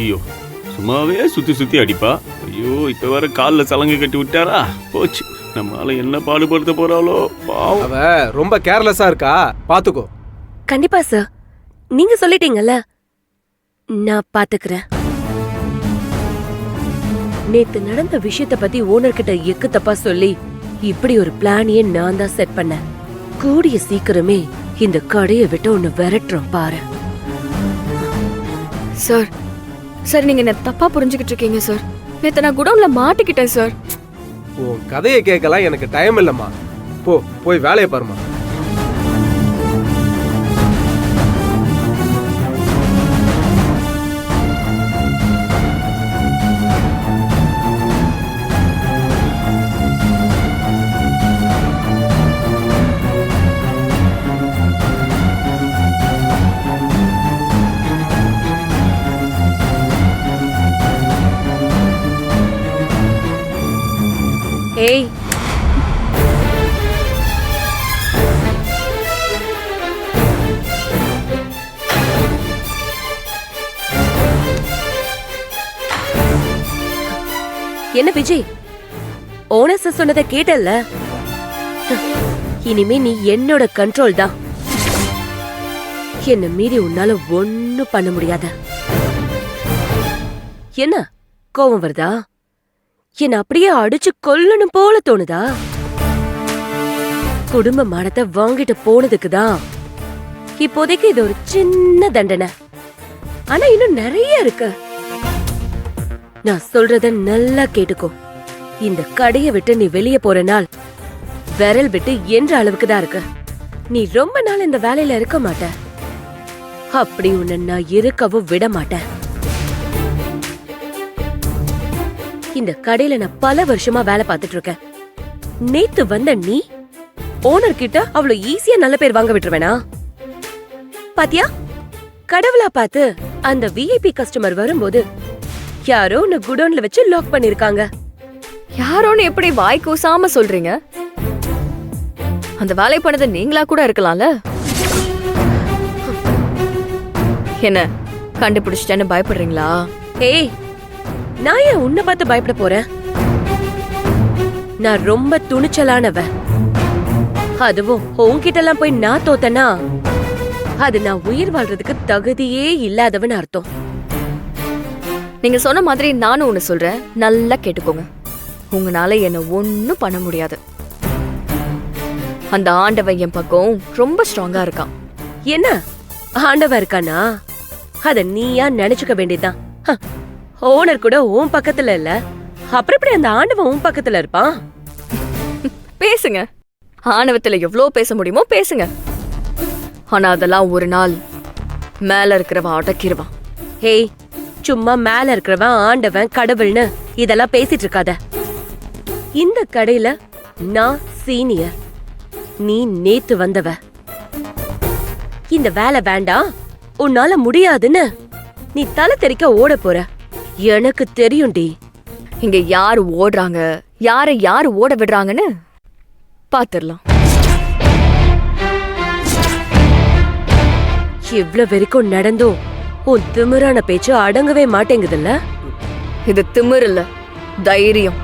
ஐயோ, சும்மாவே சுத்தி சுத்தி அடிப்பா. ஐயோ, இப்ப வேற காலில் சலங்கை கட்டி விட்டாரா? போச்சு, நம்மளால என்ன பாடுபடுத்த போறாளோ பாவம். அவ ரொம்ப கேர்லெஸ்ஸா இருக்கா, பாத்துக்கோ. கண்டிப்பா சார், நீங்க சொல்லிட்டீங்கல்ல, நான் பாத்துக்கிறேன். நேத்து நடந்த விஷயத்த பத்தி ஓனர் கிட்ட எக்கு தப்பா சொல்லி இப்படி ஒரு பிளானையே நான் தான் செட் பண்ணேன். கூடிய சீக்கிரமே இந்த கடையை விட்டு ஒன்னு விரட்டுறோம் பாரு. சார் சார், நீங்க என்ன தப்பா புரிஞ்சுக்கிட்டு இருக்கீங்க சார். நேத்து நான் குடோன்ல மாட்டிக்கிட்டேன் சார். உன் கதையை கேட்கலாம் எனக்கு டைம் இல்லம்மா. போய் வேலையை பாருமா. ஏய், என்ன விஜய், ஓனர் சார் சொன்னதை கேட்டல்ல? இனிமே நீ என்னோட கண்ட்ரோல் தான். என்ன மீறி உன்னால ஒண்ணும் பண்ண முடியாத. என்ன கோவம் வருதா? என்ன அப்படியே அடிச்சு கொல்லணும் போல தோணுதா? குடும்ப மானத்தை வாங்கிட்டு போனதுக்குதான் இப்போதைக்கு இது ஒரு சின்ன தண்டனை. ஆனா இன்னும் நிறைய இருக்கு. நான் சொல்றத நல்லா கேட்டுக்கோ. இந்த கடையை விட்டு நீ வெளியே போற நாள் விரல் விட்டு என்ற அளவுக்கு தான் இருக்கு. நீ ரொம்ப நாள் இந்த வேலையில இருக்க மாட்ட. அப்படி உன்னை நான் இருக்கவும் விட மாட்டேன். இந்த கடையில நான் பல வருஷமா வேலை பார்த்துட்டு இருக்கேன். நேத்து வந்த நீ ஓனர் கிட்ட அவ்வளவு ஈஸியா நல்ல பேர் வாங்க விட்டுருவேனா? பாத்தியா, கடவுளா பார்த்து அந்த விஐபி கஸ்டமர் வரும்போது யாரோ உன்னை குடோன்ல வச்சு லாக் பண்ணிருக்காங்க. யாரோன்னு எப்படி வாய் கூசாம சொல்றீங்க? அந்த வேலை பண்ணது நீங்களா கூட இருக்கலாம்ல. என்ன கண்டுபிடிச்சிட்டேன்னு பயப்படுறீங்களா? ஏய், நான் ஏன் உன்னை பார்த்து பயப்பட போறேன்? நான் ரொம்ப துணிச்சலானவ. அதுவும் உன்கிட்ட எல்லாம் போய் நான் தோத்தனா அது நான் உயிர் வாழ்றதுக்கு தகுதியே இல்லாதவன் அர்த்தம். நீங்க சொன்ன மாதிரி நானும் ஒண்ணு சொல்றேன், நல்லா கேட்டுக்கோங்க. உங்களால என்ன ஒன்னும் பண்ண முடியாது. அந்த ஆண்டவன் என் பக்கம் ரொம்ப ஸ்ட்ராங்கா இருக்கான். என்ன ஆண்டவன் இருக்கானா? அத நீயா நினைச்சுக்க வேண்டியதுதான். ஓனர் கூட உன் பக்கத்துல இல்ல, அப்புறம் எப்படி அந்த ஆண்டவன் உன் பக்கத்துல இருப்பான்? பேசுங்க, ஆணவத்துல எவ்வளவு பேச முடியுமோ பேசுங்க. ஆனா அதெல்லாம் ஒரு நாள் மேல இருக்கிறவன் அடக்கிடுவான். ஹேய், சும்மா மேல இருக்கிறவன் ஆண்டவன் கடவுள்னு இதெல்லாம் பேசிட்டு இருக்காத. இந்த கடையில நான் சீனியர், நீ நேத்து வந்தவ. இந்த வேலை வேண்டாம், உன்னால முடியாதுன்னு நீ தலை தெறிக்க ஓட போற. எனக்கு தெரியும்டி. இங்க யாரு ஓடுறாங்க, யாரு ஓட விடுறாங்கன்னு பாத்துடலாம். இவ்ளோ வரைக்கும் நடந்தும் உன் திமிரான பேச்சு அடங்கவே மாட்டேங்குதுல்ல? இது திமிர் இல்ல, தைரியம்.